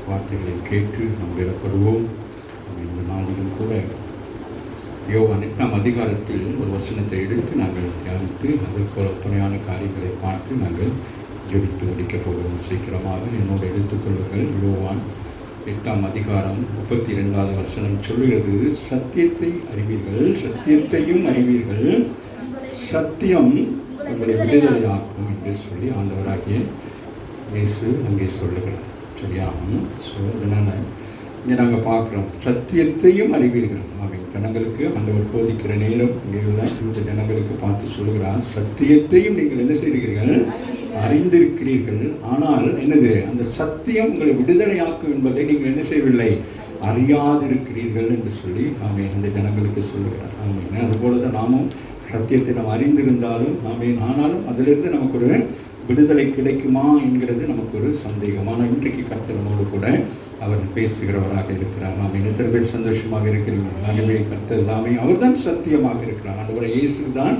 வார்த்தைகளை கேட்டு நாம் பெறப்படுவோம். இந்த நாளிலும் கூட யோவான் 8ஆம் அதிகாரத்தில் ஒரு வசனத்தை எடுத்து நாங்கள் தியானித்து அதற்கு ஒரு துணையான காரியங்களை பார்த்து நாங்கள் ஜெபித்து முடிக்கப் போகிறோம். சீக்கிரமாக என்னோடு எடுத்துக்கொள்ளுங்கள். யோவான் 8ஆம் அதிகாரம் 32வது வசனம் சொல்லுகிறது, சத்தியத்தை அறிவீர்கள், சத்தியத்தையும் அறிவீர்கள், சத்தியம் உங்களை விடுதலையாக்கும் என்று சொல்லி ஆண்டவராகிய இயேசு அங்கே சொல்லுகிறார். சரியாகும். ஸோ அதனால் இங்கே நாங்கள் பார்க்குறோம், சத்தியத்தையும் அறிவீர்கள். ஜனங்களுக்கு ஆண்டவர் போதிக்கிற நேரம் இங்கே உள்ள இந்த ஜனங்களுக்கு பார்த்து சொல்லுகிறார், சத்தியத்தையும் நீங்கள் என்ன செய்கிறீர்கள், அறிந்திருக்கிறீர்கள். ஆனால் என்னது, அந்த சத்தியம் உங்களை விடுதலையாக்கும் என்பதை நீங்கள் என்ன செய்யவில்லை, அறியாதிருக்கிறீர்கள் என்று சொல்லி அந்த ஜனங்களுக்கு சொல்லுகிறார். அதுபோல தான் நாமும் சத்தியத்தை நாம் அறிந்திருந்தாலும் ஆனாலும் அதிலிருந்து நமக்கு ஒரு விடுதலை கிடைக்குமா என்கிறது நமக்கு ஒரு சந்தேகம். ஆனால் இன்றைக்கு கர்த்தர் நம்மோடு கூட அவர் பேசுகிறவராக இருக்கிறார். நாம் எத்தனை பேர் சந்தோஷமாக இருக்கிறீங்க? ஆகவே கர்த்தர் எல்லாமே அவர் தான் சத்தியமாக இருக்கிறார். ஆண்டவரை இயேசு தான்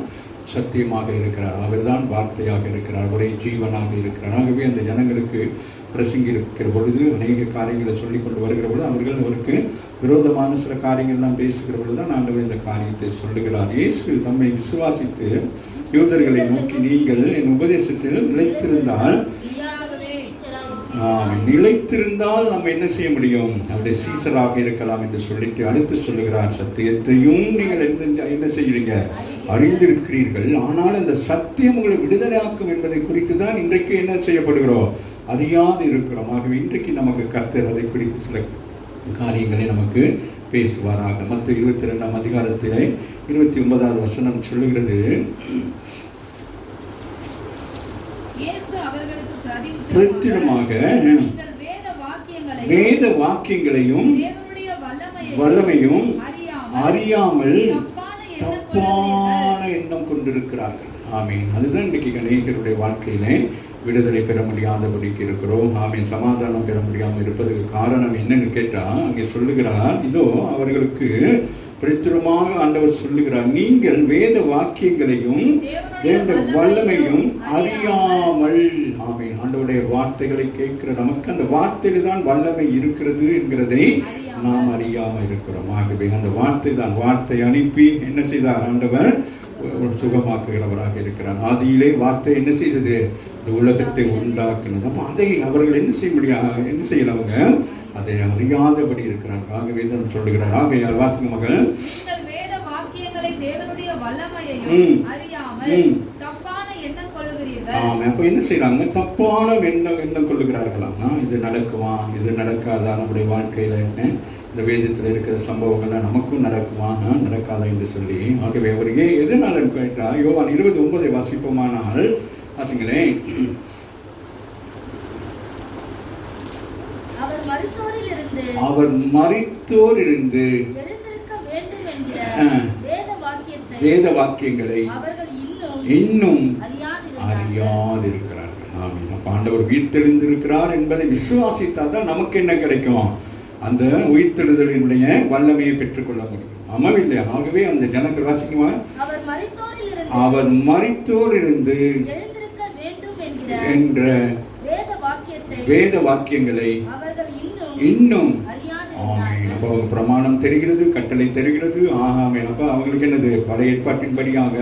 சத்தியமாக இருக்கிறார். அவர் தான் வார்த்தையாக இருக்கிறார். ஒரே ஜீவனாக இருக்கிறார். ஆகவே அந்த ஜனங்களுக்கு பிரசங்கி இருக்கிற பொழுது அநேக காரியங்களை சொல்லிக் கொண்டு வருகிற பொழுது அவருக்கு விரோதமான சில காரியங்கள்லாம் பேசுகிற பொழுது தான் ஆண்டவர் இந்த காரியத்தை சொல்லுகிறார். இயேசு தம்மை விசுவாசித்து யூதர்களை நோக்கி, நீங்கள் என் உபதேசத்தில் நிலைத்திருந்தால் நம்ம என்ன செய்ய முடியும், அவருடைய சீசராக இருக்கலாம் என்று சொல்லிட்டு அடுத்து சொல்லுகிறார், சத்தியத்தையும் நீங்கள் என்ன செய்கிறீங்க, அறிந்திருக்கிறீர்கள். ஆனால் அந்த சத்தியம் உங்களை விடுதலையாக்கும் என்பதை குறித்து தான் இன்றைக்கு என்ன செய்யப்படுகிறோம், அறியாது இருக்கிறோம். ஆகவே இன்றைக்கு நமக்கு கர்த்தர் அதை குறித்து சில காரியங்களை நமக்கு பேசுவாராக. மத்த 22ஆம் அதிகாரத்திலே 29வது வசனம் சொல்லுகிறது, பிரத்திரமாக வேத வாக்கியங்களையும் வல்லமையும் அறியாமல் தப்பான எண்ணம் கொண்டிருக்கிறார்கள். ஆமீன். அதுதான் இன்றைக்கு அநேகருடைய வாழ்க்கையிலே விடுதலை பெற முடியாதபடிக்கு இருக்கிறோம். ஆமீன். சமாதானம் பெற முடியாமல் இருப்பதற்கு காரணம் என்னன்னு கேட்டால் அங்கே சொல்லுகிறார், இதோ அவர்களுக்கு பிரத்திரமாக ஆண்டவர் சொல்லுகிறார், நீங்கள் வேத வாக்கியங்களையும் தேவனுடைய வல்லமையும் அறியாமல். ஆமீன். ஆண்டவருடைய வார்த்தைகளை கேட்கிற நமக்கு அந்த வார்த்தையில் தான் வல்லமை இருக்கிறது என்கிறதை நாம் அறியாமல் இருக்கிறோம். ஆகவே அந்த வார்த்தை தான், வார்த்தை அனுப்பி என்ன செய்தார் ஆண்டவர், சுகமாக்குகிறவராக இருக்கிறார். ஆதியிலே வார்த்தை என்ன செய்தது, இந்த உலகத்தை உண்டாக்குனது. அப்போ அதை அவர்கள் என்ன செய்ய முடியாது, என்ன செய்யல, அவங்க அதை அறியாதபடி இருக்கிறார். ஆகவே தான் சொல்லுகிறார். ஆகையால் வாசிங்க மகள், அப்ப என்ன செய்யறாங்க, தப்பான எண்ணம் கொள்ளுகிறார்களாம். இது நடக்குமா, இது நடக்காதா, நம்முடைய வாழ்க்கையில இந்த வேதத்தில் இருக்கிற சம்பவங்கள்லாம் நமக்கும் நடக்குமா, நடக்காதா என்று சொல்லி. ஆகவே அவருக்கு எதனால கேட்டா, யோவான் 20:9 வாசிப்போமானால் வாசிங்களேன். அவர் மரித்தோர் இருந்து வேத வாக்கியங்களை இன்னும் அறியாதிருக்கிறார்கள். ஆமென். அப்ப ஆண்டவர் உயிர்த்தெழுந்திருக்கிறார் என்பதை விசுவாசித்தால் தான் நமக்கு என்ன கிடைக்கும்? அந்த உயிர்த்தெழுதலினுடைய வல்லமையை பெற்றுக்கொள்ள முடியும். ஆமாவில்லை? ஆகவே அந்த ஜனங்கள் வாசிக்குமா, அவர் மரித்தோர் இருந்து என்ற வேத வாக்கியங்களை இன்னும் அப்போ பிரமாணம் தெரிகிறது, கட்டளை தெரிகிறது. ஆகாமே. அப்போ அவங்களுக்கு என்னது? பழைய ஏற்பாட்டின்படியாக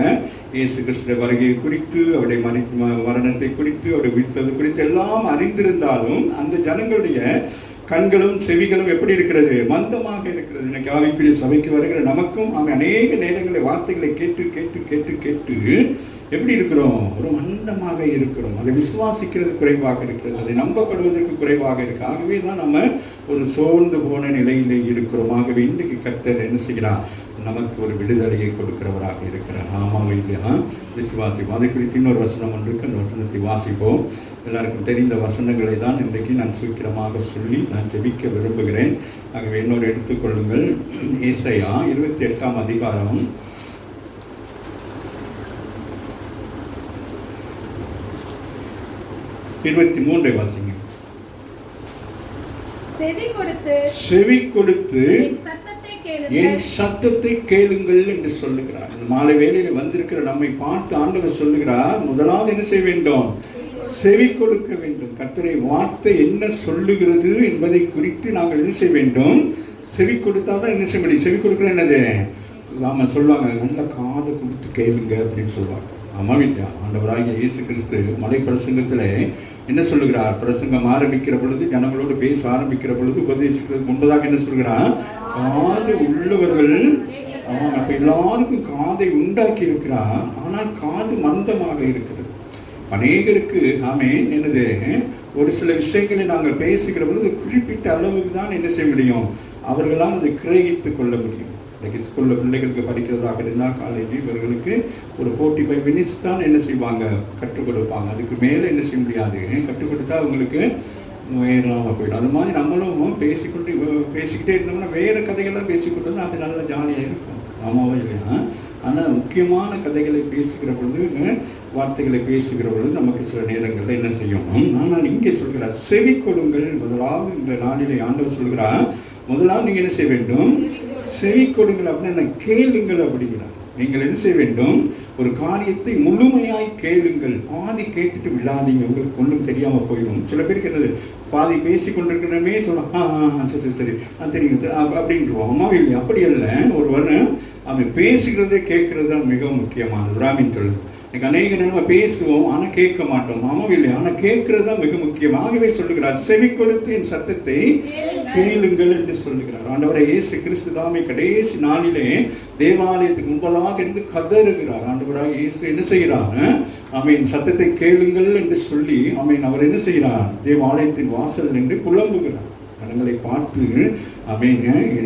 இயேசு கிறிஸ்துவின் வருகையை குறித்து, அவருடைய மரணத்தை குறித்து, அவருடைய உயிர்த்தெழுதல் குறித்து எல்லாம் அறிந்திருந்தாலும் அந்த ஜனங்களுடைய கண்களும் செவிகளும் எப்படி இருக்கிறது? மந்தமாக இருக்கிறது. இன்னைக்கு ஆவிக்குரிய சபைக்கு வருகிற நமக்கும் அநேக நேரங்களில் வார்த்தைகளை கேட்டு கேட்டு கேட்டு கேட்டு எப்படி இருக்கிறோம்? ஒரு மந்தமாக இருக்கிறோம். அதை விசுவாசிக்கிறது குறைவாக இருக்கிறது, அதை நம்பப்படுவதற்கு குறைவாக இருக்கு. ஆகவே தான் நம்ம ஒரு சோர்ந்து போன நிலையிலே இருக்கிறோம். ஆகவே இன்றைக்கு கர்த்தர் என்ன செய்கிறார்? நமக்கு ஒரு விடுதலையை கொடுக்கிறவராக இருக்கிறார். ஆமாவே இல்லையா? விசுவாசிப்போம். அதை குறித்து இன்னொரு வசனம் ஒன்றுக்கு அந்த வசனத்தை வாசிப்போம். எல்லாருக்கும் தெரிந்த வசனங்களை தான் இன்றைக்கு நான் சீக்கிரமாக சொல்லி நான் ஜெபிக்க விரும்புகிறேன். ஆகவே இன்னொரு எடுத்துக்கொள்ளுங்கள். ஏசாயா 28ஆம் அதிகாரம் 23 வாசிங்க. செவி கொடுத்து என் சத்தத்தை கேளுங்கள் என்று சொல்லுகிறார். இந்த மாலை வேளையில் வந்திருக்கிற நம்மை பார்த்து ஆண்டவர் சொல்லுகிறார், முதலாவது என்ன செய்ய வேண்டும்? செவி கொடுக்க வேண்டும். கர்த்தருடைய வார்த்தை என்ன சொல்லுகிறது என்பதை குறித்து நாங்கள் என்ன செய்ய வேண்டும்? செவி கொடுத்தாதான் என்ன செய்ய முடியும்? செவி கொடுக்குற என்னது? நாம சொல்லுவாங்க, நல்ல காது கொடுத்து கேளுங்க அப்படின்னு சொல்லுவாங்க. ஆமா இல்லையா? ஆண்டவராகிய இயேசு கிறிஸ்து மலை பிரசங்கத்தில் என்ன சொல்லுகிறார்? பிரசங்கம் ஆரம்பிக்கிற பொழுது, ஜனங்களோடு பேச ஆரம்பிக்கிற பொழுது, உபதேசிக்கிறதுக்கு முன்பதாக என்ன சொல்கிறார்? காது உள்ளவர்கள். அப்ப எல்லாருக்கும் காதை உண்டாக்கி இருக்கிறார். ஆனால் காது மந்தமாக இருக்கிறது. அநேகருக்கு என்னது? ஒரு சில விஷயங்களை நாங்கள் பேசுகிற பொழுது குறிப்பிட்ட அளவுக்கு தான் என்ன செய்ய முடியும்? அவர்களால் அதை கிரகித்துக் கொள்ள முடியும். ஸ்கூலில் பிள்ளைகளுக்கு படிக்கிறதாக இருந்தால் காலேஜ் இவர்களுக்கு ஒரு 45 மினிட்ஸ் தான் என்ன செய்வாங்க? கற்றுக் கொடுப்பாங்க. அதுக்கு மேலே என்ன செய்ய முடியாது. கற்றுக் கொடுத்தா அவங்களுக்கு வேறாமல் போயிடும். அது மாதிரி நம்மளும் பேசிக்கிட்டே இருந்தோம்னா வேறு கதைகள்லாம் பேசிக்கிட்டோம்னா அது நல்லா ஜாலியாக இருக்கும். ஆமாவா இல்லையா? ஆனால் முக்கியமான கதைகளை பேசுகிற பொழுது, வார்த்தைகளை பேசுகிற பொழுது நமக்கு சில நேரங்களில் என்ன செய்யும்? ஆனால் இங்கே சொல்கிறார், செவி கொடுங்கள். முதலாவது இந்த நாளிலே ஆண்டவர் சொல்கிறார், முதலாவது நீங்கள் என்ன செய்ய வேண்டும்? செவி கொடுங்கள். அப்படின்னா கேளுங்கள் அப்படிங்கிறார். நீங்கள் என்ன செய்ய வேண்டும்? ஒரு காரியத்தை முழுமையாய் கேளுங்கள். பாதி கேட்டுட்டு விடாதீங்க, உங்களுக்கு ஒன்றும் தெரியாமல் போயிடும். சில பேருக்கு என்னது, பாதி பேசி கொண்டிருக்கிறமே சொல்ல சரி தெரியுது அப்படின்றோம். அம்மா இல்லையா? அப்படி அல்ல. ஒருவன் அவன் பேசுகிறதே கேட்கறது தான் மிகவும் முக்கியமானது. ராமின் சொல்லு. எனக்கு அநேக நம்ம பேசுவோம், ஆனால் கேட்க மாட்டோம். ஆமாம் இல்லையா? ஆனால் கேட்கறது தான் மிக முக்கியம். ஆகவே சொல்லுகிறார், செவி கொடுத்து என் சத்தத்தை கேளுங்கள் என்று சொல்லுகிறார். ஆண்டவரை இயேசு கிறிஸ்து தாமே கடைசி நாளிலே தேவாலயத்துக்கு முன்பதாக இருந்து கதறுகிறார். ஆண்டவராக இயேசு என்ன செய்கிறார்? ஆமீன், சத்தத்தை கேளுங்கள் என்று சொல்லி அவர் என்ன செய்கிறார்? தேவாலயத்தின் வாசல் நின்று புலம்புகிறார். ஜனங்களை பார்த்து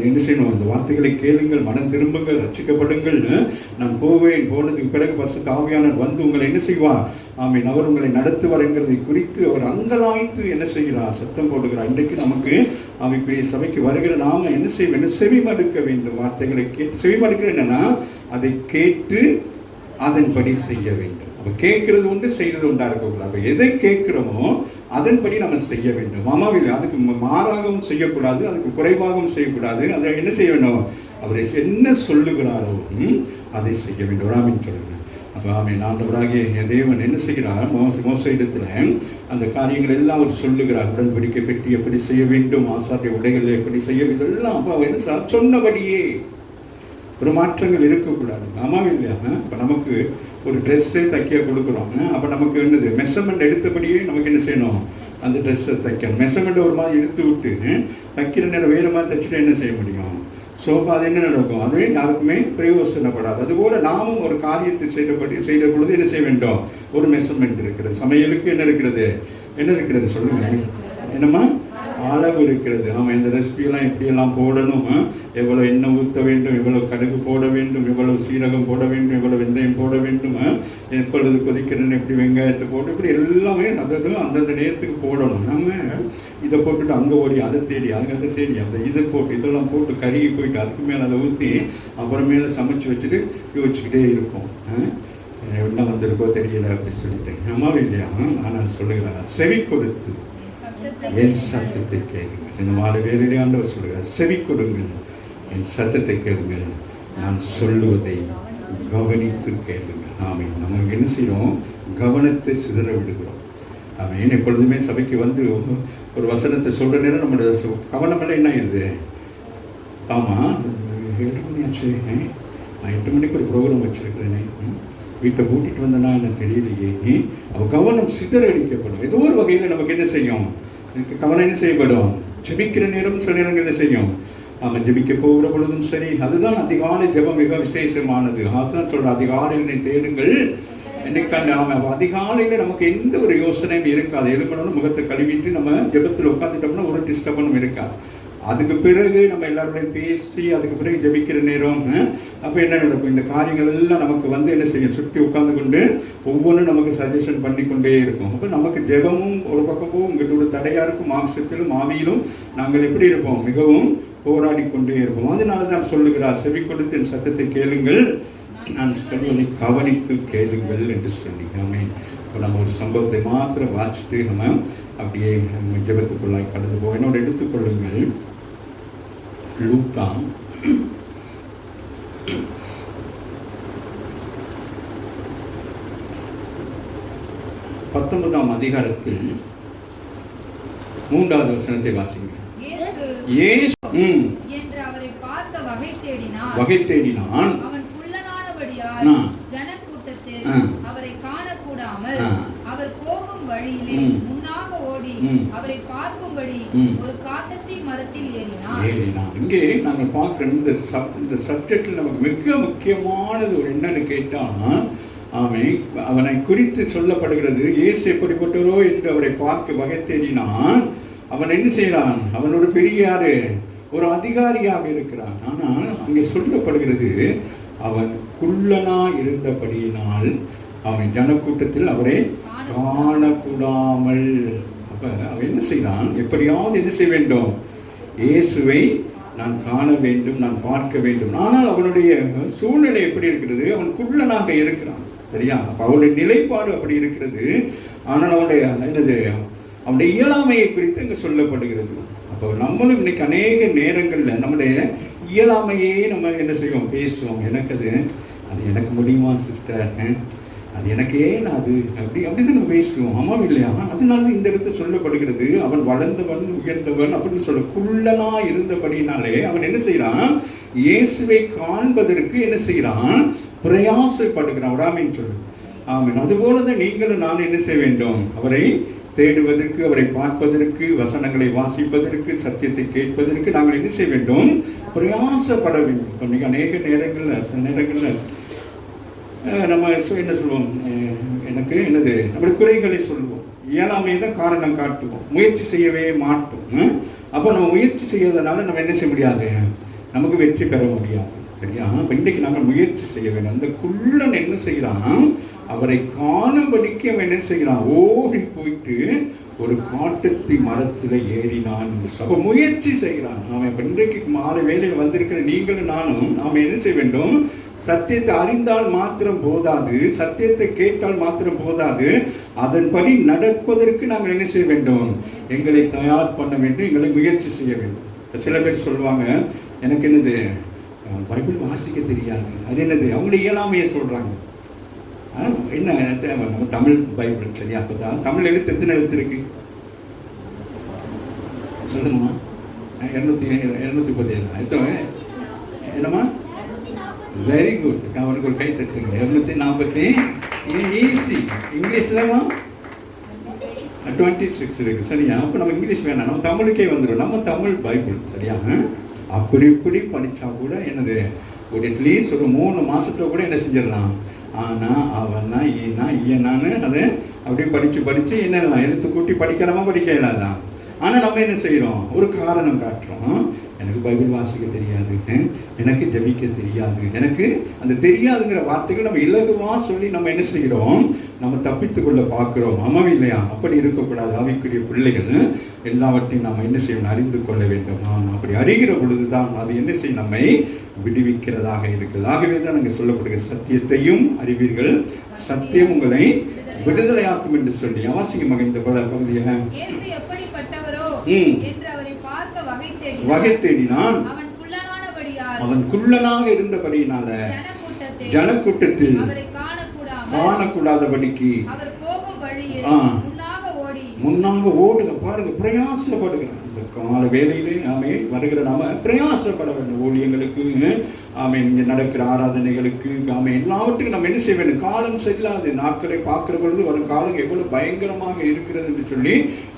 என்ன செய்யணும்? இந்த வார்த்தைகளை கேளுங்கள், மனம் திரும்புங்கள், ரட்சிக்கப்படுங்கள், நான் போனதுக்கு பிறகு பரிசுத்த ஆவியானவர் வந்து உங்களை என்ன செய்வார்? அவர் உங்களை நடத்துவார் என்கிறதை குறித்து அவர் அங்கலாய்த்து என்ன செய்கிறார்? சத்தம் போடுகிறார். இன்றைக்கு நமக்கு ஆவிக்குரிய சபைக்கு வருகிற நாம என்ன செய்ய வேண்டும்? செவிமடுக்க வேண்டும். வார்த்தைகளை கேட்டு செவிமடுக்கிற என்னன்னா, அதை கேட்டு அதன்படி செய்ய வேண்டும். அப்போ கேட்கறது உண்டு, செய்கிறது உண்டா இருக்கக்கூடாது. அப்போ எதை கேட்கிறோமோ அதன்படி நம்ம செய்ய வேண்டும். மாமாவில் அதுக்கு மாறாகவும் செய்யக்கூடாது, அதுக்கு குறைவாகவும் செய்யக்கூடாது. அதை என்ன செய்ய வேண்டும்? அவர் என்ன சொல்லுகிறாரோ அதை செய்ய வேண்டும். ராமின் சொல்லுங்க. அப்போ ஆண்டவராகிய என் தேவன் என்ன செய்கிறார்? மோச இடத்துல அந்த காரியங்கள் எல்லாம் அவர் சொல்லுகிறார். உடன்படிக்கை பெட்டி எப்படி செய்ய வேண்டும், ஆசாரிய உடைகளை எப்படி செய்ய வேண்டும், இதெல்லாம் அப்போ அவர் என்ன சொன்னபடியே. ஒரு மாற்றங்கள் இருக்கக்கூடாது. ஆமாம் இல்லையா? இப்போ நமக்கு ஒரு ட்ரெஸ்ஸே தைக்க கொடுக்குறோம். அப்போ நமக்கு என்னது? மெஷர்மெண்ட் எடுத்தபடியே நமக்கு என்ன செய்யணும்? அந்த ட்ரெஸ்ஸை தைக்கணும். மெஷர்மெண்ட் ஒரு மாதிரி எடுத்து விட்டு தைக்கிற நேரம் வேறு மாதிரி தைச்சிட்டு என்ன செய்ய முடியும்? சோப்பா அது என்ன நடக்கும்? அதுவே யாருக்குமே பிரயோசனப்படாது. அதுபோல் நாமும் ஒரு காரியத்தை செய்கிற பொழுது என்ன செய்ய வேண்டும்? ஒரு மெஷர்மெண்ட் இருக்கிறது. சமையலுக்கு என்ன இருக்கிறது? சொல்லுங்க. என்னம்மா? அளவு இருக்கிறது. ஆமாம், இந்த ரெசிபியெல்லாம் எப்படியெல்லாம் போடணும், எவ்வளோ எண்ணெய் ஊற்ற வேண்டும், எவ்வளோ கடுகு போட வேண்டும், எவ்வளோ சீரகம் போட வேண்டும், எவ்வளோ வெந்தயம் போட வேண்டும், எப்பொழுது கொதிக்கிறேன்னு எப்படி வெங்காயத்தை போட்டு, இப்படி எல்லாமே அதாவது அந்தந்த நேரத்துக்கு போடணும். நம்ம இதை போட்டுட்டு அங்கே ஓடி அதை தேடி அதை தேடி அந்த இதை போட்டு இதெல்லாம் போட்டு கருகி போயிட்டு அதுக்கு மேலே அதை ஊற்றி அப்புறமேலே சமைச்சு வச்சுட்டு யோசிச்சுக்கிட்டே இருப்போம். என்ன வந்திருக்கோ தெரியல அப்படின்னு சொல்லிட்டு. அம்மாவும் இல்லையா? ஆனால் சொல்லுகிறார், செவி கொடுத்து என் சத்தத்தை கேளுங்கள். இந்த மாலை வேலையிலே ஆண்டவர் சொல்லுகிறார், செவி கொடுங்கள், என் சத்தத்தை கேளுங்கள், நான் சொல்லுவதை கவனித்து கேளுங்கள். ஆமீன். நம்ம என்ன செய்கிறோம்? கவனத்தை சிதற விடுகிறோம். ஆமீன். எப்பொழுதுமே சபைக்கு வந்து ஒரு வசனத்தை சொல்கிற நேரம் நம்மளோட கவனமெல்லாம் என்ன ஆயிடுது? ஆமாம், 7 மணி ஆச்சு, நான் 8 மணிக்கு ஒரு ப்ரோக்ராம் வச்சுருக்கிறேனே, வீட்டை கூட்டிகிட்டு வந்தேன்னா எனக்கு தெரியலையே. அவள் கவனம் சிதறடிக்கப்படும். ஏதோ ஒரு வகையில் நமக்கு என்ன செய்யும்? கவனம் என்ன செய்யப்படும்? ஜெபிக்கிற நேரம் சில நேரங்கள் என்ன செய்யும்? அவன் ஜெபிக்க போகிற பொழுதும் சரி. அதுதான் அதிகாலை ஜெபம் மிக விசேஷமானது. அதுதான் சொல்கிற, அதிகாலையினை தேடுங்கள். என்னைக்காண்டு அவன் அதிகாலையில் நமக்கு எந்த ஒரு யோசனையும் இருக்காது. எழுமணும் முகத்தை கழுவிட்டு நம்ம ஜெபத்தில் உட்காந்துட்டோம்னா ஒரு டிஸ்டர்பனும் இருக்காது. அதுக்கு பிறகு நம்ம எல்லாரோடையும் பேசி அதுக்கு பிறகு ஜெபிக்கிற நேரம் அப்போ என்ன நடக்கும்? இந்த காரியங்கள் எல்லாம் நமக்கு வந்து என்ன செய்யும்? சுற்றி உட்கார்ந்து கொண்டு ஒவ்வொன்றும் நமக்கு சஜஷன் பண்ணி கொண்டே இருக்கும். அப்போ நமக்கு ஜெபமும் ஒரு பக்கமும் உங்களோட தடையாக இருக்கும். மாம்சத்திலும் ஆவியிலும் நாங்கள் எப்படி இருப்போம்? மிகவும் போராடி கொண்டே இருப்போம். அதனால தான் சொல்லுகிறார், செவி கொடுத்து என் சத்தத்தை கேளுங்கள், நான் சொல்வதை கவனித்து கேளுங்கள் என்று சொல்லி. ஆமென். இப்போ நம்ம ஒரு சம்பவத்தை மாத்திரம் வாசிட்டு நம்ம அப்படியே ஜெபத்துக்குள்ளாய் கடந்து போவோம். என்னோட எடுத்துக்கொள்ளுங்கள், லூக்கா 19ஆம் அதிகாரத்தில் 3வது வசனத்தை வாசிங்க. இயேசு என்று அவரை பார்க்க வகை தேடினான். அவன் குள்ளனானபடியால் ஜனக்கூட்டத்தில் அவரை காணக்கூடாமல் அவர் போகும் வழியிலே முன்னாக ஓடி அவரை பார்க்கும்படி ஒரு காட்டத்தி மரத்தில் ஏறினான். இங்கே நாங்கள் பார்க்கிற இந்த சப்ஜெக்டில் நமக்கு மிக முக்கியமானது ஒரு என்னன்னு கேட்டால், அவனை குறித்து சொல்லப்படுகிறது. இயேசு எப்படிப்பட்டவரோ என்று அவரை பார்க்க வகை தேடினான். அவன் என்ன செய்கிறான்? அவன் ஒரு பெரிய ஒரு அதிகாரியாக இருக்கிறான். ஆனால் அங்கே சொல்லப்படுகிறது, அவன் குள்ளனா இருந்தபடியினால் அவன் ஜனக்கூட்டத்தில் அவரை காணக்கூடாமல். அப்ப அவன் என்ன செய்கிறான்? எப்படியாவது என்ன செய்ய வேண்டும்? இயேசுவை நான் காண வேண்டும், நான் பார்க்க வேண்டும். ஆனால் அவனுடைய சூழ்நிலை எப்படி இருக்கிறது? அவன் குள்ளனாக இருக்கிறான். சரியா? அப்ப அவனுடைய நிலைப்பாடு அப்படி இருக்கிறது. ஆனால் அவனுடைய அவனுடைய இயலாமையை குறித்து இங்கே சொல்லப்படுகிறது. அப்போ நம்மளும் இன்னைக்கு அநேக நேரங்களில் நம்முடைய இயலாமையே நம்ம என்ன செய்வோம்? பேசுவோம். அது எனக்கு முடியுமா சிஸ்டர், அது எனக்கே அது அப்படி நம்ம பேசுவோம். ஆமாம் இல்லையா? அதனால இந்த இடத்துல சொல்லப்படுகிறது, அவன் வளர்ந்தவன் உயர்ந்தவன் அப்படின்னு சொல்ல குள்ளனா இருந்தபடினாலே அவன் என்ன செய்யறான்? இயேசுவை காண்பதற்கு என்ன செய்யறான்? பிரயாசப்படுகிறான். ஆமென் சொல்லு. ஆமென். அதுபோலதான் நீங்களும் நான் என்ன செய்ய வேண்டும்? அவரை தேடுவதற்கு, அவரை பார்ப்பதற்கு, வசனங்களை வாசிப்பதற்கு, சத்தியத்தை கேட்பதற்கு நாங்கள் என்ன செய்ய வேண்டும்? பிரயாசப்பட வேண்டும். இப்போ மிக அநேக நேரங்களில் சில நேரங்களில் நம்ம என்ன சொல்லுவோம்? நம்முடைய குறைகளை சொல்லுவோம். இயலாமையை தான் காரணம் காட்டுவோம். முயற்சி செய்யவே மாட்டோம். அப்போ நம்ம முயற்சி செய்யறதுனால நம்ம என்ன செய்ய முடியாது? நமக்கு வெற்றி பெற முடியாது. சரியா? இப்போ இன்றைக்கு நாங்கள் முயற்சி செய்ய வேண்டும். அந்த குள்ளன் என்ன செய்யறான்? அவரை காணும்படிக்கு அவன் என்ன செய்யறான்? ஓடி போயிட்டு ஒரு காட்டத்தி மரத்தில் ஏறினான். அப்போ முயற்சி செய்கிறான். அவன் இப்போ இன்றைக்கு மாலை வேலையில் வந்திருக்கிற நீங்களும் நானும் நாம் என்ன செய்ய வேண்டும்? சத்தியத்தை அறிந்தால் மாத்திரம் போதாது, சத்தியத்தை கேட்டால் மாத்திரம் போதாது, அதன்படி நடப்பதற்கு நாங்கள் என்ன செய்ய வேண்டும்? எங்களை தயார் பண்ண வேண்டும், எங்களை முயற்சி செய்ய வேண்டும். சில பேர் சொல்லுவாங்க, எனக்கு பைபிள் வாசிக்க தெரியாது. அது அவங்களுடைய இயலாமையை சொல்றாங்க. என்ன நம்ம தமிழ் பைபிள் சரியா? அப்பதான் தமிழ் எழுத்து எத்தனை எழுத்து இருக்கு சொல்லுங்கம்மா? 237 என்னம்மா? Very good. அவனுக்கு ஒரு கை தட்டுங்க. 240 ஈஸி. இங்கிலீஷ்லமா 26 இருக்கு. சரியா? அப்போ நம்ம இங்கிலீஷ் வேணாம், நம்ம தமிழுக்கே வந்துடும். நம்ம தமிழ் பைபிள் சரியா? அப்படி இப்படி படித்தா கூட ஒரு அட்லீஸ்ட் ஒரு 3 மாசத்துல கூட என்ன செஞ்சிடலாம்? ஆனால் அவனா ஈனா ஈயனான்னு அதை அப்படியே படித்து என்ன எழுத்து கூட்டி படிக்கலாமா? படிக்க இல்லாதான். ஆனால் நம்ம என்ன செய்கிறோம்? ஒரு காரணம் காட்டுறோம். எனக்கு பைபிள் வாசிக்க தெரியாது, எனக்கு ஜபிக்க தெரியாது, எனக்கு அந்த தெரியாதுங்கிற வார்த்தைகள் நம்ம இலகுவாக சொல்லி நம்ம என்ன செய்கிறோம்? நம்ம தப்பித்து கொள்ள பார்க்குறோம். ஆமாம் இல்லையா? அப்படி இருக்கக்கூடாது. ஆவிக்குரிய பிள்ளைகள் எல்லாவற்றையும் நாம் என்ன செய்யணும்? அறிந்து கொள்ள வேண்டும். அப்படி அறிகிற பொழுது தான் அது என்ன செய்யும்? நம்மை விடுவிக்கிறதாக இருக்குது. ஆகவே தான் நாங்கள் சொல்லப்படுகிற சத்தியத்தையும் அறிவீர்கள், சத்தியம் உங்களை விடுதலையாக்கும் என்று சொல்லி வாசிக்க இந்த பகுதியை வகை தேடினான். அவன் குள்ளனாக இருந்தபடியினால ஜனக்கூட்டத்தில் காணக்கூடாதபடிக்கு முன்னாக ஓடுக. பாருங்க, பிரயாசப்படுகிறான். இந்த கால வேலையிலே ஆமே வருகிற நாம பிரயாசப்பட வேண்டும். ஊழியங்களுக்கு ஆமே, இங்கே நடக்கிற ஆராதனைகளுக்கு ஆமே எல்லாவற்றுக்கும் நம்ம என்ன செய்ய வேண்டும்? காலம் செல்லாது. நாட்களை பார்க்கிற பொழுது வரும் காலம் எவ்வளவு பயங்கரமாக இருக்கிறது என்று சொல்லி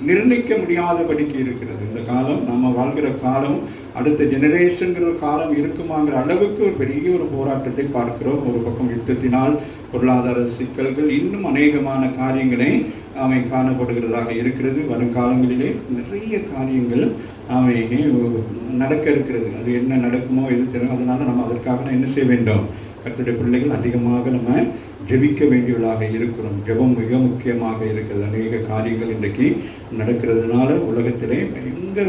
நிர்ணயிக்க முடியாதபடிக்கு இருக்கிறது. இந்த காலம் நம்ம வாழ்கிற காலம் அடுத்த ஜெனரேஷன்கிற காலம் இருக்குமாங்கிற அளவுக்கு ஒரு பெரிய ஒரு போராட்டத்தை பார்க்கிறோம். ஒரு பக்கம் யுத்தத்தினால் பொருளாதார சிக்கல்கள், இன்னும் அநேகமான காரியங்களை அவை காணப்படுகிறதாக இருக்கிறது. வருங்காலங்களிலே நிறைய காரியங்கள் அவை நடக்க இருக்கிறது. அது என்ன நடக்குமோ எது தெரியும். அதனால நம்ம அதற்காக என்ன செய்ய வேண்டும்? கர்த்தருடைய பிள்ளைகள் அதிகமாக நம்ம ஜெபிக்க வேண்டியவர்களாக இருக்கிறோம். ஜெபம் மிக முக்கியமாக இருக்கிறது. அநேக காரியங்கள் இன்றைக்கு நடக்கிறதுனால உலகத்திலே பயங்கர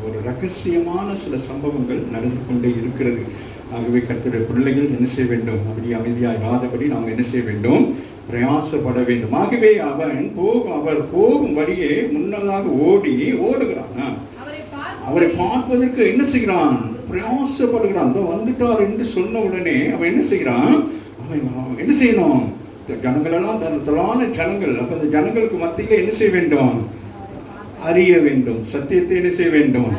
ஒரு ரகசியமான சில சம்பவங்கள் நடந்து கொண்டே இருக்கிறது. ஆகவே கர்த்தருடைய பிள்ளைகள் என்ன செய்ய வேண்டும்? அப்படி அமைதியாக இராதபடி நாம் என்ன செய்ய வேண்டும்? பிரயாசப்பட வேண்டும். ஆகவே அவர் போகும் வழியே முன்னதாக ஓடுகிறான். அவரை பார்ப்பதற்கு என்ன செய்கிறான்? பிரயாசப்படுகிறான். வந்துட்டார் என்று சொன்ன உடனே அவன் என்ன செய்கிறான்? அவன் என்ன செய்யணும்? ஜனங்கள் எல்லாம் தரத்தலான ஜனங்கள். அப்ப அந்த ஜனங்களுக்கு மத்தியில் என்ன செய்ய வேண்டும்? அறிய வேண்டும். சத்தியத்தை என்ன செய்ய வேண்டும்?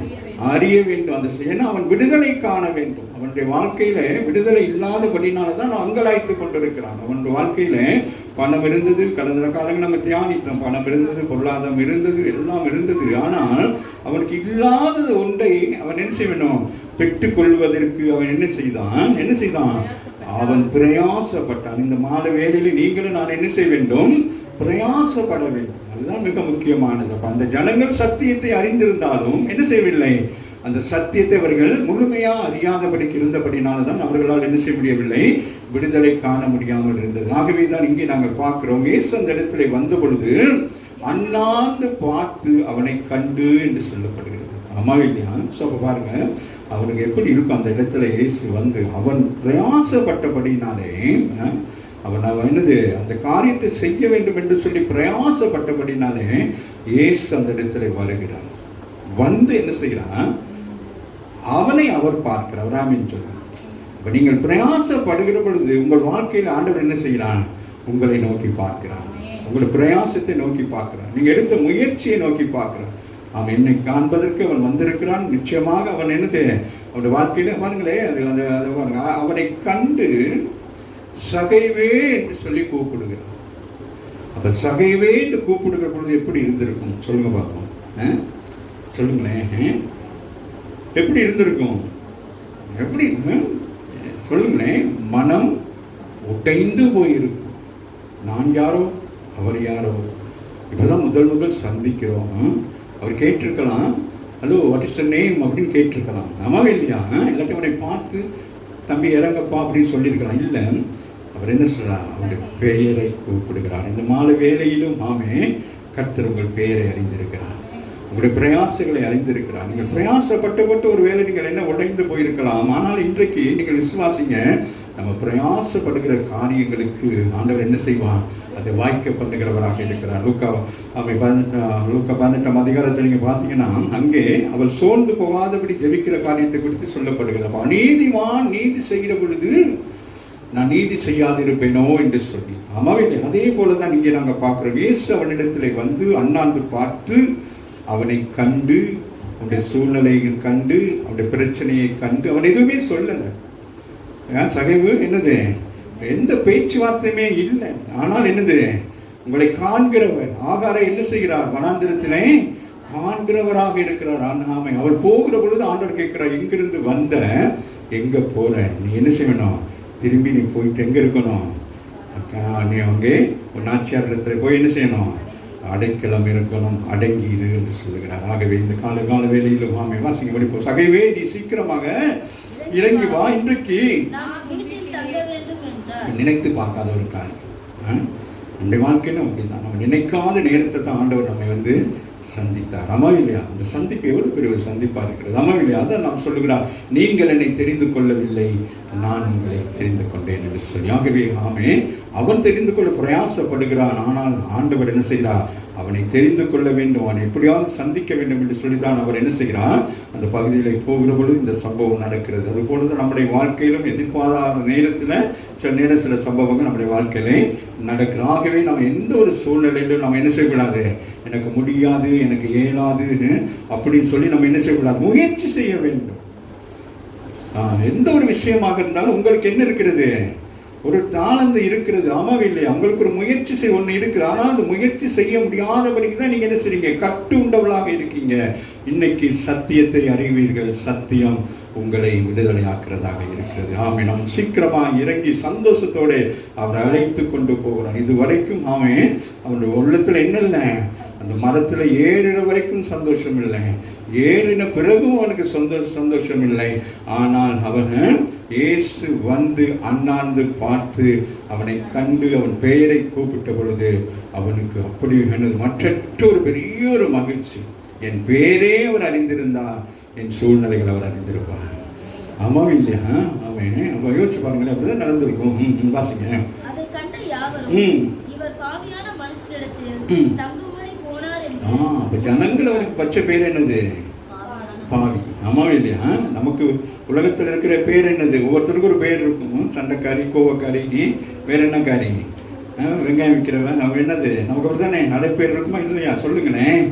அறிய வேண்டும். அந்த ஏன்னா அவன் விடுதலை காண வேண்டும். அவனுடைய வாழ்க்கையில விடுதலை இல்லாதபடினால்தான் அவன் அங்கலாய்த்து கொண்டிருக்கிறான். அவனுடைய வாழ்க்கையில பணம் இருந்தது, கடந்த காலங்கள் நம்ம தியானித்தோம். பணம் இருந்தது, பொருளாதாரம் இருந்தது, எல்லாம் இருந்தது. ஆனால் அவனுக்கு இல்லாத ஒன்றை அவன் என்ன செய்ய வேண்டும்? பெற்றுக்கொள்வதற்கு அவன் என்ன செய்தான்? அவன் பிரயாசப்பட்டான். இந்த மாலை வேளையில நீங்களும் நான் என்ன செய்ய வேண்டும்? பிரயாசப்பட வேண்டும். அதுதான் மிக முக்கியமானது. அந்த ஜனங்கள் சத்தியத்தை அறிந்திருந்தாலும் என்ன செய்யவில்லை? அந்த சத்தியத்தை அவர்கள் முழுமையா அறியாதபடிக்கு இருந்தபடினால்தான் அவர்களால் என்ன செய்ய முடியவில்லை? விடுதலை காண முடியாமல் இருந்தது. ஆகவே தான் இங்கே நாங்கள் பார்க்கிறோம், இயேசு அந்த இடத்துல வந்த பொழுது அண்ணாந்து பார்த்து அவனை கண்டு என்று சொல்லப்படுகிறது. அம்மா இல்லையா? ஸோ பாருங்க, அவனுக்கு எப்படி இருக்கும் அந்த இடத்துல இயேசு வந்து அவன் பிரயாசப்பட்டபடினாலே அவன் என்னது அந்த காரியத்தை செய்ய வேண்டும் என்று சொல்லி பிரயாசப்பட்டபடினாலே இயேசு அந்த இடத்துல வருகிறான். வந்து என்ன செய்கிறான்? அவனை அவர் பார்க்கிறார். ராமின்னு சொல்றார். இப்ப நீங்கள் பிரயாசப்படுகிற பொழுது உங்கள் வாழ்க்கையில் ஆண்டவர் என்ன செய்கிறான்? உங்களை நோக்கி பார்க்கிறான். உங்களுடைய பிரயாசத்தை நோக்கி பார்க்கிறான். நீங்க எடுத்த முயற்சியை நோக்கி பார்க்கிறான். அவன் என்னை காண்பதற்கு அவன் வந்திருக்கிறான். நிச்சயமாக அவன் என்னது அவனுடைய வாழ்க்கையில பாருங்களே, அவனை கண்டு சகைவே என்று சொல்லி கூப்பிடுகிறான். அப்ப சகைவே என்று கூப்பிடுகிற பொழுது எப்படி இருந்திருக்கும் சொல்லுங்க பார்ப்போம். சொல்லுங்களேன், எப்படி இருந்திருக்கும்? எப்படி சொல்லுங்களேன். மனம் உடைந்து போயிருக்கும். நான் யாரோ அவர் யாரோ, இப்பதான் முதல் சந்திக்கிறோம். அவர் கேட்டிருக்கலாம், hello what is the name அப்படின்னு கேட்டிருக்கலாம். ஆமாவே இல்லையா? இல்லாட்டி அவனை பார்த்து தம்பி இறங்கப்பா அப்படின்னு சொல்லியிருக்கலாம். இல்லை, அவர் என்ன சொல்றார்? அவருடைய பெயரை கூப்பிடுகிறார். இந்த மாலை வேலையிலும் ஆமே கர்த்தர் உங்கள் பெயரை அறிந்திருக்கிறார், உங்களுடைய பிரயாசங்களை அறிந்திருக்கிறார். நீங்கள் பிரயாசப்பட்டு ஒரு வேலை நீங்கள் என்ன உடைந்து போயிருக்கலாம். ஆனால் இன்றைக்கு நீங்கள் விசுவாசிங்க, நம்ம பிரயாசப்படுகிற காரியங்களுக்கு ஆண்டவர் என்ன செய்வார்? அதை வாய்க்க பண்ணுகிறவராக இருக்கிறார். லூக்கா 18ஆம் அதிகாரத்தில் நீங்கள் பார்த்தீங்கன்னா அங்கே அவள் சோர்ந்து போகாதபடி ஜெபிக்கிற காரியத்தை குறித்து சொல்லப்படுகிறது. அநீதிமான் நீதி செய்கிற பொழுது நான் நீதி செய்யாதிருப்பேனோ என்று சொல்லி. ஆமாவே அதே போலதான் இங்கே நாங்கள் பார்க்கிறோம். இயேசு அவனிடத்திலே வந்து அண்ணாந்து பார்த்து அவனை கண்டு, அவனுடைய சூழ்நிலையை கண்டு, அவனுடைய பிரச்சனையை கண்டு, அவன் எதுவுமே சொல்லலை. சகைவு என்னது? எந்த பேச்சுவார்த்தையுமே இல்லை. ஆனால் என்னது? உங்களை காண்கிறவர். ஆகாரை என்ன செய்கிறார்? வனாந்திரத்திலே காண்கிறவராக இருக்கிறார். ஆமை அவள் போகிற பொழுது ஆண்டவர் கேட்கிறார், எங்கிருந்து வந்த, எங்க போற, நீ என்ன செய்யணும்? திரும்பி நீ போயிட்டு எங்க இருக்கணும்? நீ அங்கே ஒரு நாச்சியார் இடத்துல போய் என்ன செய்யணும்? அடைக்கலம் இருக்கணும், அடங்கி இரு என்று சொல்லுகிறார். ஆகவே இந்த கால வேளையிலும் ஆமை வாசிங்க படிப்போம். சகைவே நீ சீக்கிரமாக இறங்கி வா, இன்றைக்கு நினைத்து பார்க்காத ஒரு காரியம். நம்முடைய வாழ்க்கையிலும் அப்படிதான். நம்ம நினைக்காத நேரத்தை தான் ஆண்டவர் நம்மை சந்தித்தார். இல்லையா? அந்த சந்திப்பு எவ்வளவு பெரிய ஒரு சந்திப்பா இருக்கிறது. இல்லையா? அதான் நாம் சொல்லுகிறார், நீங்கள் என்னை தெரிந்து கொள்ளவில்லை, நான் உங்களை தெரிந்து கொண்டேன் என்று சொல்லி. ஆகவே அவன் தெரிந்து கொள்ள பிரயாசப்படுகிறான். ஆனால் ஆண்டவர் என்ன செய்கிறார்? அவனை தெரிந்து கொள்ள வேண்டும், அவனை எப்படியாவது சந்திக்க வேண்டும் என்று சொல்லிதான் அவர் என்ன செய்கிறார்? அந்த பகுதியில் போகிற பொழுது இந்த சம்பவம் நடக்கிறது. அதுபோலதான் நம்முடைய வாழ்க்கையிலும் எதிர்பாராத நேரத்தில் சில சம்பவங்கள் நம்முடைய வாழ்க்கையிலே நடக்கிறது. ஆகவே நம்ம எந்த ஒரு சூழ்நிலையிலும் நம்ம என்ன செய்யக்கூடாது, எனக்கு முடியாது, எனக்கு இயலாதுன்னு அப்படின்னு சொல்லி நம்ம என்ன செய்யக்கூடாது, முயற்சி செய்ய வேண்டும். எந்த ஒரு விஷயமாக இருந்தாலும் உங்களுக்கு என்ன இருக்கிறது? ஒரு தாளந்து இருக்கிறது. இல்லையா? உங்களுக்கு ஒரு முயற்சி செய்ய ஒன்று இருக்குது. ஆனால் அந்த முயற்சி செய்ய முடியாதபடிக்கு தான் நீங்கள் என்ன செய்றீங்க? கட்டு உண்டவளாக இருக்கீங்க. இன்னைக்கு சத்தியத்தை அறிவீர்கள், சத்தியம் உங்களை விடுதலை ஆக்கிறதாக இருக்கிறது. நாம் சீக்கிரமாக இறங்கி சந்தோஷத்தோடு அவரை அழைத்து கொண்டு போகிறோம். இது வரைக்கும் அவனுடைய உள்ளத்தில் என்ன இல்லை? அந்த மரத்தில் ஏறின வரைக்கும் சந்தோஷம் இல்லை, ஏறின பிறகும் அவனுக்கு சந்தோஷம் இல்லை. ஆனால் அவன் இயேசு அண்ணாந்து பார்த்து அவனை கண்டு அவன் பெயரை கூப்பிட்ட பொழுது அவனுக்கு அப்படி மற்றொரு பெரிய ஒரு மகிழ்ச்சி. என் பேரே அவர் அறிந்திருந்தார், என் சூழ்நிலைகள் அவர் அறிந்திருப்பார். இல்லையா? அவன் யோசிச்சு பாருங்களேன், அப்படிதான் நடந்திருக்கும். வாசிங்க. ஜனங்கள் அவருக்கு பச்சை பேர் என்னது? பாவி. இல்லையா? நமக்கு உலகத்தில் இருக்கிற பேர் என்னது? ஒவ்வொருத்தருக்கும் ஒரு பேர் இருக்கும். சண்டைக்காரி, கோவக்காரி, வேற என்ன காரி, வெங்காயம் விற்கிறவன், நம்ம என்னது? நமக்கு அப்படி தானே நிறைய பேர் இருக்குமா இல்லையா? சொல்லுங்களேன்.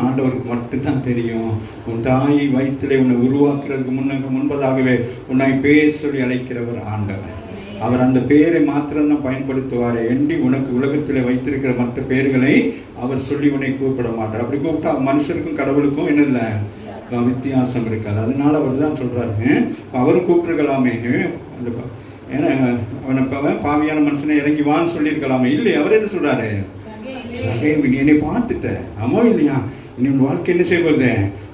ஆண்டவருக்கு மட்டும்தான் தெரியும். உன் தாய் வயிற்றிலே உன்னை உருவாக்குறதுக்கு முன்பதாகவே உன்னை பேர் சொல்லி அழைக்கிறவர் ஆண்டவர். அவர் அந்த பெயரை மாத்திரம்தான் பயன்படுத்துவார். எண்டி உனக்கு உலகத்தில் வைத்திருக்கிற மற்ற பெயர்களை அவர் சொல்லி உன்னை கூப்பிட மாட்டார். அப்படி கூப்பிட்டா மனுஷருக்கும் கடவுளுக்கும் என்ன இல்லை? வித்தியாசம் இருக்காது. அதனால அவர் தான் சொல்றாரு, அவரும் கூப்பிட்டுருக்கலாமே, அந்த ஏன்னா அவனை பாவியான மனுஷனை இறங்கி வான்னு சொல்லியிருக்கலாமே. இல்லை, அவர் என்ன சொல்றாரு? நீ என்னை பார்த்துட்ட. இல்லையா? நீ வாழ்க்கை என்ன செய்ய போகுது?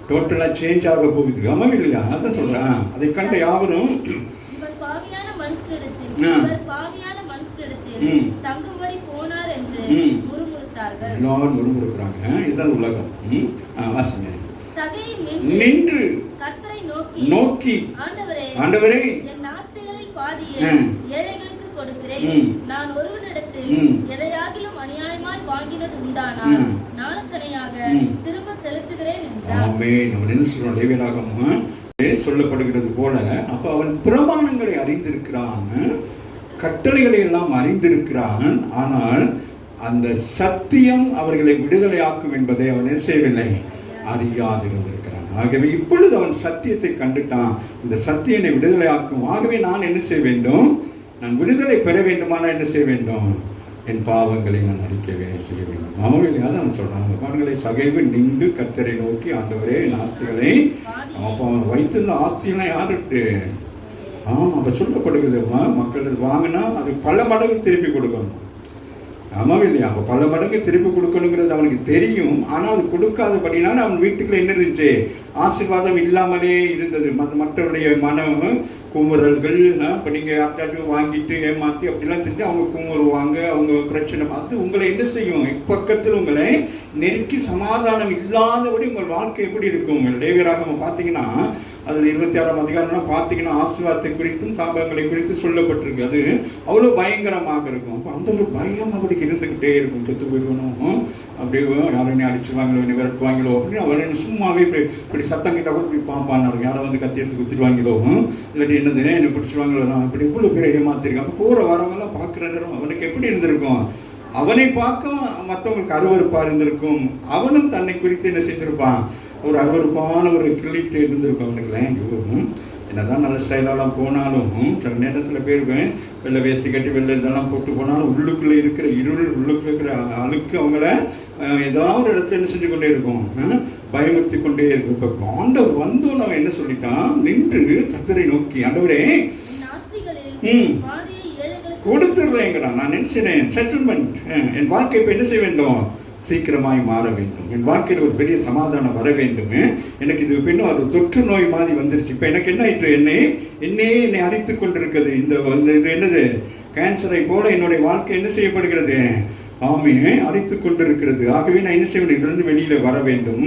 டோட்டலா சேஞ்ச் ஆக போகுது. இல்லையா? அதான் சொல்றேன். அதை கண்ட யாவரும் எல்லாரும் முறுமுறுக்கிறாங்க. இதுதான் உலகம். வாசிங்க. நின்று நோக்கி, ஆண்டவரே ஏழைகளுக்கு கொடுக்கிறேன், நான் ஒருவனிடத்தில் எதையாகிலும் அநியாயமாய் வாங்கினது உண்டானால் நாளத்தனையாக திரும்ப செலுத்துகிறேன் என்றார். ஆமென். அவன் என்ன சொல்றான்? லேவியராகமம் சொல்லப்படுகிறது போல அப்ப அவன் பிரமாணங்களை அறிந்திருக்கிறான், கட்டளைகளை எல்லாம் அறிந்திருக்கிறான். ஆனால் அந்த சத்தியம் அவர்களை விடுதலையாக்கும் என்பதை அவன் என்ன செய்யவில்லை? அறியாது இருந்திருக்கிறான். ஆகவே இப்பொழுது அவன் சத்தியத்தை கண்டுட்டான். இந்த சத்தியனை விடுதலையாக்கும். ஆகவே நான் என்ன செய்ய வேண்டும்? நான் விடுதலை பெற வேண்டுமானால் என்ன செய்ய வேண்டும்? என் பாவங்களை நான் அறிக்கவே செய்ய வேண்டும். அவன் அவன் சொல்றான். பாருங்களை, சகைவு நின்று கர்த்தரை நோக்கி, ஆண்டவரே ஆஸ்திகளை அவன் வைத்திருந்த ஆஸ்தியெல்லாம் யாருக்கு? அப்ப சொல்லப்படுகிறது, மக்கள் வாங்கினா அது பல மடங்கு திருப்பி கொடுக்கணும். இல்லையா? அப்போ பல மடங்கு திருப்பி கொடுக்கணுங்கிறது அவனுக்கு தெரியும். ஆனால் அது கொடுக்காதபடினால அவன் வீட்டுக்குள்ள என்ன இருந்துச்சு? ஆசீர்வாதம் இல்லாமலே இருந்தது. மற்றவருடைய மனம் குமுறல்கள். இப்போ நீங்கள் யார்ட்டாச்சும் வாங்கிட்டு ஏமாற்றி அப்படிலாம் செஞ்சு அவங்க குமுறுவாங்க, அவங்க பிரச்சனை பார்த்து உங்களை என்ன செய்யும்? இப்பக்கத்தில் உங்களை நெருக்கி சமாதானம் இல்லாதபடி உங்கள் வாழ்க்கை எப்படி இருக்கும்? உங்கள் லேவியராகமம் பார்த்தீங்கன்னா அதில் 26ஆம் அதிகாரம்லாம் பார்த்தீங்கன்னா ஆசீர்வாதத்தை குறித்தும் சாபங்களை குறித்து சொல்லப்பட்டிருக்கு. அது அவ்வளோ பயங்கரமாக இருக்கும். அப்போ அந்த ஒரு பயம் அப்படிக்கு இருந்துக்கிட்டே இருக்கும். செத்து போய்க்கணும், அப்படியே யாரும் அடிச்சுவாங்களோ, என்னை விரட்டுவாங்களோ அப்படின்னு அவன் சும்மாவே இப்படி சத்தம் கிட்ட கூட இப்படி பார்ப்பான். யாரை வந்து கத்தி எடுத்து குத்திடுவாங்களோ, இல்லாட்டி என்னது என்னை பிடிச்சிடுவாங்களோ, நான் இப்படி இவ்வளோ பேர் ஏமாத்திருக்கேன். அப்போ போகிற வரவங்கெல்லாம் பார்க்குற நேரம் அவனுக்கு எப்படி இருந்திருக்கும்? அவனை பார்க்க மற்றவங்களுக்கு அருவருப்பாக இருந்திருக்கும். அவனும் தன்னை குறித்து என்ன செய்திருப்பான்? ஒரு அருவருப்பான ஒரு கிளிட்டு இருந்திருக்கும் அவனுக்குலாம். என்னதான் நல்ல ஸ்டைலெல்லாம் போனாலும் சில நேரத்தில் போயிருப்பேன், வெள்ளை வேஷ்டி கட்டி வெள்ளை இதெல்லாம் போட்டு போனாலும் உள்ளுக்குள்ளே இருக்கிற இருள், உள்ளுக்குள்ள இருக்கிற அழுக்கு அவங்கள ஏதாவது ஒரு இடத்துல என்ன செஞ்சு கொண்டே இருக்கும், பயமுறுத்தி கொண்டே இருக்கும். இப்போ ஆண்டவர் வந்தோம் நம்ம என்ன சொல்லிட்டான்? நின்று கர்த்தரை நோக்கி, ஆண்டவரே கொடுத்துடுறேங்கிறான். நான் நினைச்சேன் செட்டில்மெண்ட், என் வாழ்க்கை இப்போ என்ன செய்ய வேண்டும், சீக்கிரமாய் மாற வேண்டும், என் வாழ்க்கையில் ஒரு பெரிய சமாதானம் வர வேண்டும். எனக்கு இது இன்னும் ஒரு தொற்று நோய் மாதிரி வந்துருச்சு. இப்போ எனக்கு என்ன ஆயிற்று, என்னை அடித்து கொண்டிருக்கிறது. இது என்னது, கேன்சரை போல என்னுடைய வாழ்க்கை என்ன செய்யப்படுகிறது, ஆமே அடித்து கொண்டிருக்கிறது. ஆகவே நான் என்ன செய்ய வேண்டும், இதிலிருந்து வெளியில வர வேண்டும்.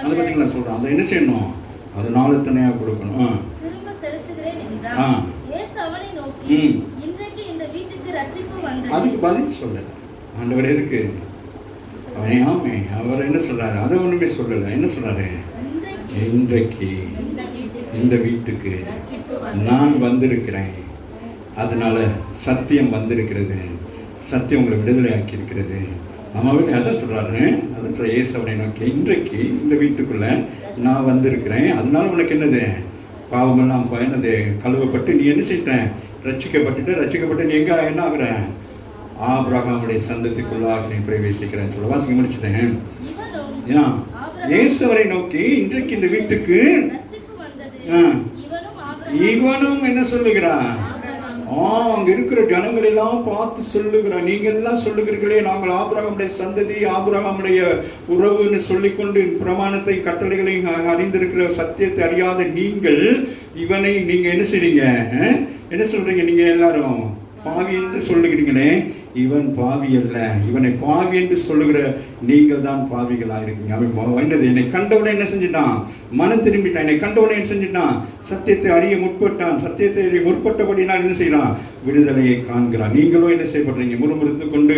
அதை பத்தி நான் சொல்றேன், அதை என்ன செய்யணும், அது நாளத்தனையா கொடுக்கணும். அதுக்கு பதில் சொல்லல ஆண்டவர். எதுக்கு ஆமே அவர் என்ன சொல்றாரு, அதை ஒண்ணுமே சொல்லல. என்ன சொல்றாரு, இன்றைக்கு இந்த வீட்டுக்கு நான் வந்திருக்கிறேன், அதனால சத்தியம் வந்திருக்கிறது, சத்தியம் உங்களை விடுதலை ஆக்கி இருக்கிறது. ஆமாவே அதை சொல்றாரு. அதை சொல்ற இயேசுவை நோக்கி, இன்றைக்கு இந்த வீட்டுக்குள்ள நான் வந்திருக்கிறேன், அதனால உனக்கு என்னது, பாவமெல்லாம் என்னது கழுவப்பட்டு நீ என்ன செய்யட்டேன், ரட்சிக்கப்பட்டு நீ எங்க என்ன ஆகுற, ஆபிரகாமுடைய சந்ததிக்குள்ளாக நீ பிரவேசிக்கிறேன்னு சொல்ல வாசிக்க முடிச்சுட்டேன். இயேசுவை நோக்கி இன்றைக்கு இந்த வீட்டுக்கு இவனும் என்ன சொல்லுகிறான், அங்க இருக்கிற ஜனங்கள் எல்லாம் பார்த்து சொல்லுகிறான், நீங்க எல்லாம் சொல்லுகிறீர்களே நாங்கள் ஆபிரகாமுடைய சந்ததி, ஆபிரகாமுடைய உறவுன்னு சொல்லிக்கொண்டு பிரமாணத்தை கட்டளைகளையும் அறிந்திருக்கிற சத்தியத்தை அறியாத நீங்கள் இவனை நீங்க என்ன செய்றீங்க, என்ன சொல்றீங்க, நீங்க எல்லாரும் பாவி என்று சொல்லுகிறீங்களே, இவன் பாவி அல்ல, இவனை பாவி என்று சொல்லுகிற நீங்கள் தான் பாவிகளாக இருக்கீங்க. அவன் என்னை கண்டவுடன் என்ன செஞ்சிட்டான், மனம் திரும்பிட்டான், என்னை கண்டவுடன் என்ன செஞ்சிட்டான், சத்தியத்தை அறிய முற்பட்டான், சத்தியத்தை அறிய முற்பட்டபடினால் என்ன செய்யறான், விடுதலையை காண்கிறான். நீங்களும் என்ன செய்யப்படுறீங்க, முறுமுறுத்து கொண்டு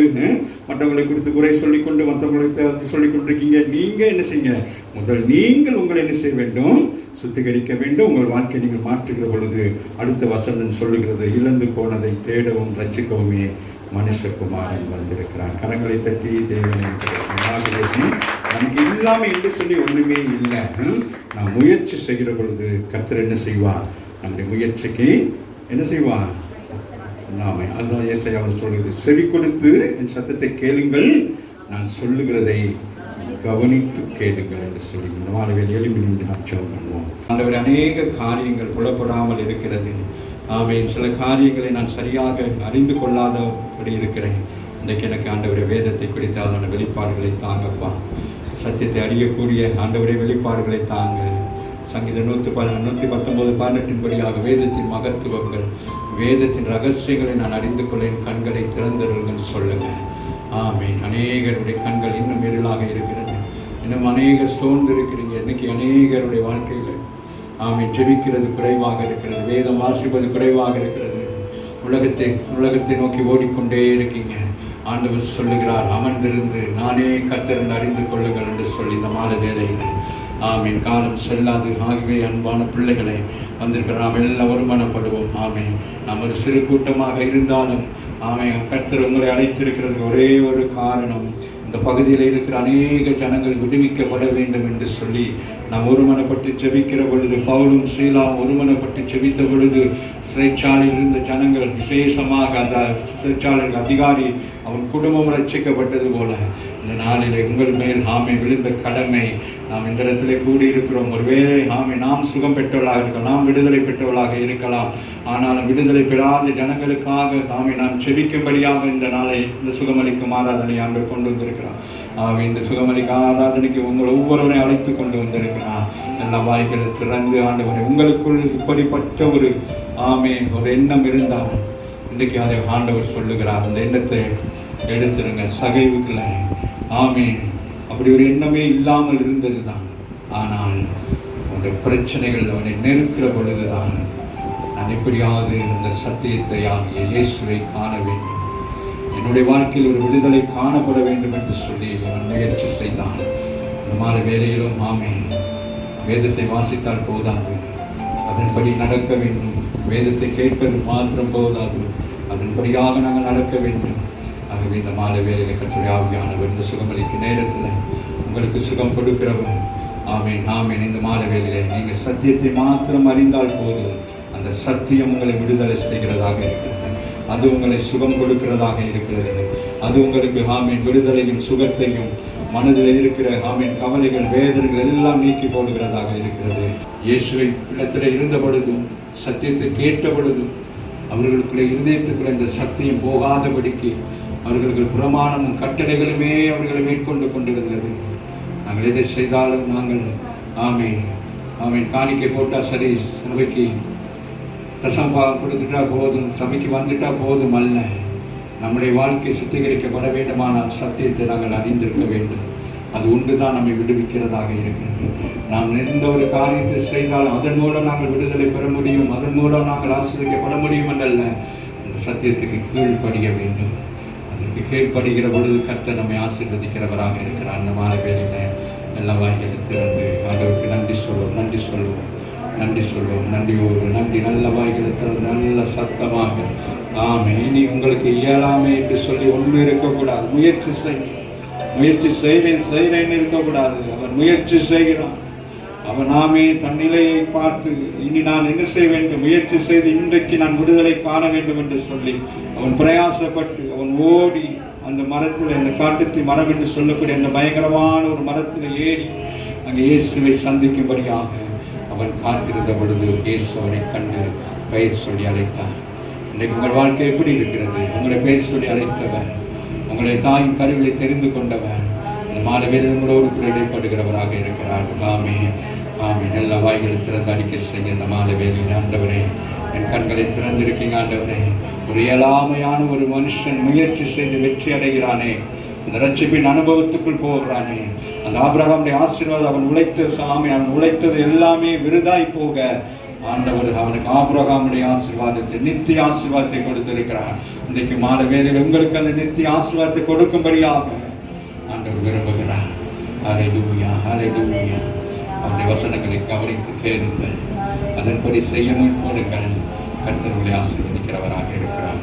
மற்றவங்களை குறித்து குறை சொல்லிக்கொண்டு மற்றவங்களை சொல்லிக் கொண்டிருக்கீங்க. நீங்க என்ன செய்யுங்க, முதல் நீங்கள் உங்களை என்ன செய்ய வேண்டும், சுத்திகரிக்க வேண்டும். உங்கள் வாழ்க்கையை நீங்கள் மாற்றுகிற பொழுது அடுத்த வசனம் சொல்லுகிறது, இழந்து போனதை தேடவும் ரட்சிக்கவுமே மனுஷகுமாரன் வந்திருக்கிறான். கரங்களை தட்டி தேவனை நமக்கு இல்லாம என்று சொல்லி ஒண்ணுமே இல்லை. நான் முயற்சி செய்கிற பொழுது கர்த்தர் என்ன செய்வார், நம்முடைய முயற்சிக்கு என்ன செய்வார், நாம அதுதான் ஏசாயாவில் சொல்லுது, செவி கொடுத்து என் சத்தத்தை கேளுங்கள், நான் சொல்லுகிறதை கவனித்து கேளுங்கள் என்று சொல்லி இந்த மாணவியில் எளிமை நாம் ஜெபம் பண்ணுவோம். ஆண்டவர் அநேக காரியங்கள் புலப்படாமல் இருக்கிறது. ஆமென். சில காரியங்களை நான் சரியாக அறிந்து கொள்ளாதபடி இருக்கிறேன். இன்றைக்கு எனக்கு ஆண்டவரை வேதத்தை குறித்த அதனால வெளிப்பாடுகளை தாங்கப்பா, சத்தியத்தை அறியக்கூடிய ஆண்டவரை வெளிப்பாடுகளை தாங்க. சங்கீதம் 119:18 படியாக வேதத்தின் மகத்துவங்கள், வேதத்தின் ரகசியங்களை நான் அறிந்து கொள்ள என் கண்களை திறந்தருங்கள் சொல்லுங்க. ஆமென். அநேகருடைய கண்கள் இன்னும் இருளாக இருக்கிறது, இன்னும் அநேகர் சோர்ந்து இருக்கிறீங்க. இன்னைக்கு அநேகருடைய வாழ்க்கையில் ஆமென் ஜெபிக்கிறது குறைவாக இருக்கிறது, வேதம் வாசிப்பது குறைவாக இருக்கிறது, உலகத்தை நோக்கி ஓடிக்கொண்டே இருக்கீங்க. ஆண்டவர் சொல்லுகிறார், அமர்ந்திருந்து நானே கர்த்தர் என்று அறிந்து கொள்ளுங்கள் என்று சொல்லி இந்த மாலை வேளையில் ஆமென். காலம் செல்லாது. ஆகவே அன்பான பிள்ளைகளை வந்திருக்கிற நாம் எல்லாம் ஒருமனப்படுவோம். ஆமென். நாம் ஒரு சிறு கூட்டமாக இருந்தாலும் ஆமென், கர்த்தர் உங்களை அழைத்திருக்கிறது ஒரே ஒரு காரணம், இந்த பகுதியில் இருக்கிற அநேக ஜனங்கள் விடுவிக்கப்பட வேண்டும் என்று சொல்லி நாம் ஒருமனப்பட்டு ஜெபிக்கிற பொழுது, பவுலும் சீலாவும் ஒருமனப்பட்டு ஜெபித்த பொழுது சிறைச்சாலையில் இருந்த ஜனங்கள், விசேஷமாக அந்த சிறைச்சாலையில் அதிகாரி அவன் குடும்பம் ரட்சிக்கப்பட்டது போல இந்த நாளிலே உங்கள் மேல் ஆமை விழுந்த கடமை. நாம் இந்த இடத்துல கூடியிருக்கிறோம். ஒருவேளை ஆமை நாம் சுகம் பெற்றவர்களாக இருக்கலாம், நாம் விடுதலை பெற்றவர்களாக இருக்கலாம். ஆனாலும் விடுதலை பெறாத ஜனங்களுக்காக ஆமை நாம் செபிக்கும்படியாக இந்த நாளை இந்த சுகமளிக்கும் ஆராதனை ஆண்டு கொண்டு வந்திருக்கிறான். ஆமை இந்த சுகமளிக்க ஆராதனைக்கு உங்களை ஒவ்வொருவரையும் அழைத்து கொண்டு வந்திருக்கிறான். எல்லா வாய்களை திறந்து ஆண்டவரை உங்களுக்குள் இப்படிப்பட்ட ஒரு ஆமை ஒரு எண்ணம் இருந்தால் இன்றைக்கு அதை ஆண்டவர் சொல்லுகிறார், அந்த எண்ணத்தை எடுத்துருங்க. சகைவுக்குள்ள ஆமே அப்படி ஒரு எண்ணமே இல்லாமல் இருந்தது தான். ஆனால் அந்த பிரச்சனைகள் அவனை நெருக்கிற பொழுதுதான் நான் எப்படியாவது அந்த சத்தியத்தை ஆகிய இயேசுவை காண வேண்டும், என்னுடைய வாழ்க்கையில் ஒரு விடுதலை காணப்பட வேண்டும் என்று சொல்லி அவன் முயற்சி செய்தான். இந்த மாலை வேளையிலும் ஆமே வேதத்தை வாசித்தால் போதாது, அதன்படி நடக்க வேண்டும். வேதத்தை கேட்பது மாத்திரம் போதாது, அதன்படியாக நாங்கள் நடக்க வேண்டும். ஆகவே இந்த மாலை வேலையில் கர்த்தருடைய ஆவியானவர் இந்த சுகமளிக்கும் நேரத்தில் உங்களுக்கு சுகம் கொடுக்கிறவர். ஆமென் ஆமென். இந்த மாலை வேலையில் நீங்கள் சத்தியத்தை மாத்திரம் அறிந்தால் போதும், அந்த சத்தியம் உங்களை விடுதலை செய்கிறதாக இருக்கிறது, அது உங்களை சுகம் கொடுக்கிறதாக இருக்கிறது, அது உங்களுக்கு ஆமென் விடுதலையும் சுகத்தையும் மனதில் இருக்கிற ஆமீன் கவலைகள் வேதனைகள் எல்லாம் நீக்கி போடுகிறதாக இருக்கிறது. இயேசுவை இடத்துல இருந்த பொழுதும் சத்தியத்தை கேட்ட பொழுதும் அவர்களுக்குள்ளே இருதயத்துக்குள்ளே இந்த சத்தியம் போகாதபடிக்கு அவர்களுக்கு பிரமாணமும் கட்டளைகளுமே அவர்களை மேற்கொண்டு கொண்டிருந்தது. நாங்கள் எதை செய்தாலும் நாங்கள் ஆமீன் ஆமீன் காணிக்கை போட்டால் சரி, சபைக்கு தசம்பாகம் கொடுத்துட்டா போதும், சபைக்கு வந்துட்டா போதும் அல்ல. நம்முடைய வாழ்க்கை சுத்திகரிக்கப்பட வேண்டுமானால் சத்தியத்தை நாங்கள் அறிந்திருக்க வேண்டும். அது ஒன்றுதான் நம்மை விடுவிக்கிறதாக இருக்கிறது. நாம் எந்த ஒரு காரியத்தை செய்தாலும் அதன் மூலம் நாங்கள் விடுதலை பெற முடியும், அதன் மூலம் நாங்கள் ஆசீர்வதிக்கப்பட முடியும் என்றல்ல, அந்த சத்தியத்துக்கு கீழ்ப்படிய வேண்டும். அதற்கு கீழ்ப்படுகிற பொழுது கர்த்தர் நம்மை ஆசீர்வதிக்கிறவராக இருக்கிறார். அந்த வேளையில எல்லா வாய்களை திறந்து ஆண்டவருக்கு நன்றி சொல்லுவோம், நன்றி சொல்லுவோம், நன்றி சொல்லுவோம், நன்றியோடு நன்றி. நல்ல வாய்களை திறந்து நல்ல சத்தமாக ஆமே. இனி உங்களுக்கு இயலாமை என்று சொல்லி ஒன்று இருக்கக்கூடாது. முயற்சி செய்வேன் இருக்கக்கூடாது. அவன் முயற்சி செய்கிறான். அவன் நாமே தன் நிலையை பார்த்து இனி நான் என்ன செய்ய வேண்டும், முயற்சி செய்து இன்றைக்கு நான் விடுதலை காண வேண்டும் என்று சொல்லி அவன் பிரயாசப்பட்டு அவன் ஓடி அந்த மரத்தில், அந்த காட்டுத்தி மரம் என்று சொல்லக்கூடிய அந்த பயங்கரமான ஒரு மரத்தில் ஏறி அங்கே இயேசுவை சந்திக்கும்படியாக அவன் காத்திருந்த பொழுது இயேசு அவனை கண்டு பெயர் சொல்லி அழைத்தார். இன்றைக்கு உங்கள் வாழ்க்கை எப்படி இருக்கிறது? உங்களை பெயர் சொல்லி அழைத்தவர், உங்களை தாயின் கருவிலை தெரிந்து கொண்டவர் இந்த மாலை வேளையில் உங்களோடு கூட இடைப்படுகிறவராக இருக்கிறார். ஆமே ஆமே. எல்லா வாய்களை திறந்து அடிக்க செய்ய இந்த மாலை வேளையில் ஆண்டவரே என் கண்களை திறந்திருக்கீங்க ஆண்டவரே. ஒரு இயலாமையான ஒரு மனுஷன் முயற்சி செய்து வெற்றி அடைகிறானே, அந்த ரட்சிப்பின் அனுபவத்துக்குள் போகிறானே, அந்த ஆபிரகாமுடைய ஆசீர்வாதம் அவன் உழைத்தது சாமி, அவன் உழைத்தது எல்லாமே விருதாய் போக ஆண்டவர் அவனுக்கு ஆபிரகாமுடைய ஆசீர்வாதத்தை, நித்திய ஆசீர்வாதத்தை கொடுத்திருக்கிறார். இன்றைக்கு மாலை வேளையில் உங்களுக்கு அந்த நித்திய ஆசீர்வாதத்தை கொடுக்கும்படியாக ஆண்டவர் விரும்புகிறார். ஹல்லேலூயா, ஹல்லேலூயா. அவருடைய வசனங்களை கவனித்து கேளுங்கள், அதன்படி செய்ய முற்படுங்கள். கர்த்தர் உங்களை ஆசீர்வதிக்கிறவராக இருக்கிறார்.